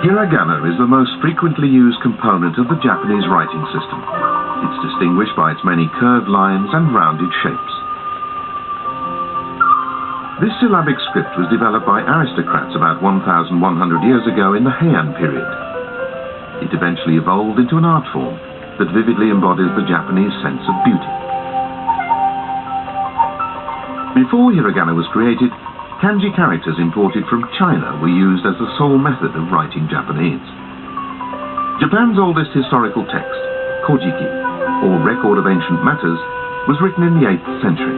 Hiragana is the most frequently used component of the Japanese writing system. It's distinguished by its many curved lines and rounded shapes. This syllabic script was developed by aristocrats about 1,100 years ago in the Heian period. It eventually evolved into an art form that vividly embodies the Japanese sense of beauty. Before hiragana was created, kanji characters imported from China were used as the sole method of writing Japanese. Japan's oldest historical text, Kojiki, or Record of Ancient Matters, was written in the 8th century.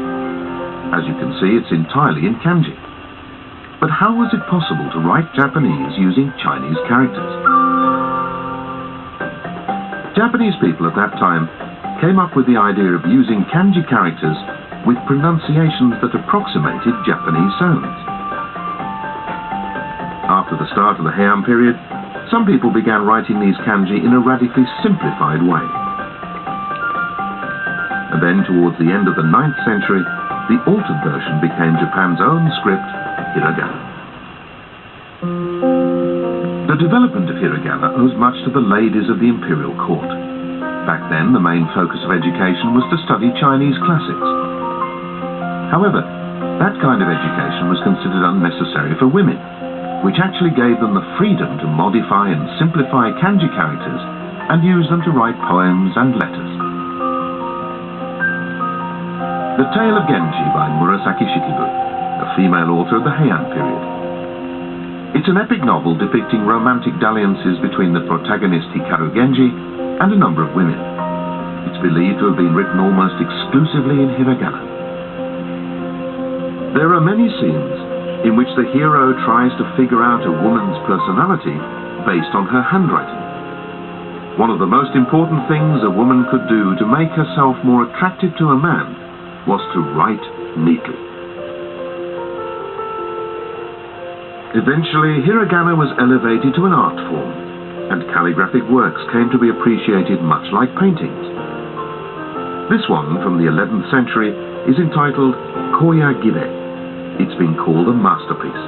As you can see, it's entirely in kanji. But how was it possible to write Japanese using Chinese characters? Japanese people at that time came up with the idea of using kanji characters with pronunciations that approximated Japanese sounds. After the start of the Heian period, some people began writing these kanji in a radically simplified way. And then towards the end of the 9th century, the altered version became Japan's own script, hiragana. The development of hiragana owes much to the ladies of the imperial court. Back then, the main focus of education was to study Chinese classics. However, that kind of education was considered unnecessary for women, which actually gave them the freedom to modify and simplify kanji characters and use them to write poems and letters. The Tale of Genji by Murasaki Shikibu, a female author of the Heian period. It's an epic novel depicting romantic dalliances between the protagonist Hikaru Genji and a number of women. It's believed to have been written almost exclusively in hiragana. There are many scenes in which the hero tries to figure out a woman's personality based on her handwriting. One of the most important things a woman could do to make herself more attractive to a man was to write neatly. Eventually, hiragana was elevated to an art form, and calligraphic works came to be appreciated much like paintings. This one, from the 11th century, is entitled Koya Gire. It's been called a masterpiece.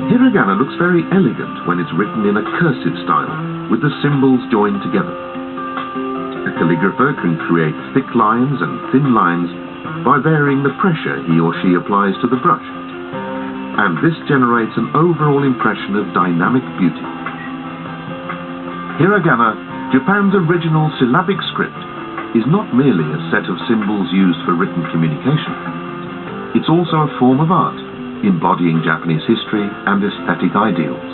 Hiragana looks very elegant when it's written in a cursive style, with the symbols joined together. A calligrapher can create thick lines and thin lines by varying the pressure he or she applies to the brush. And this generates an overall impression of dynamic beauty. Hiragana, Japan's original syllabic script, is not merely a set of symbols used for written communication. It's also a form of art, embodying Japanese history and aesthetic ideals.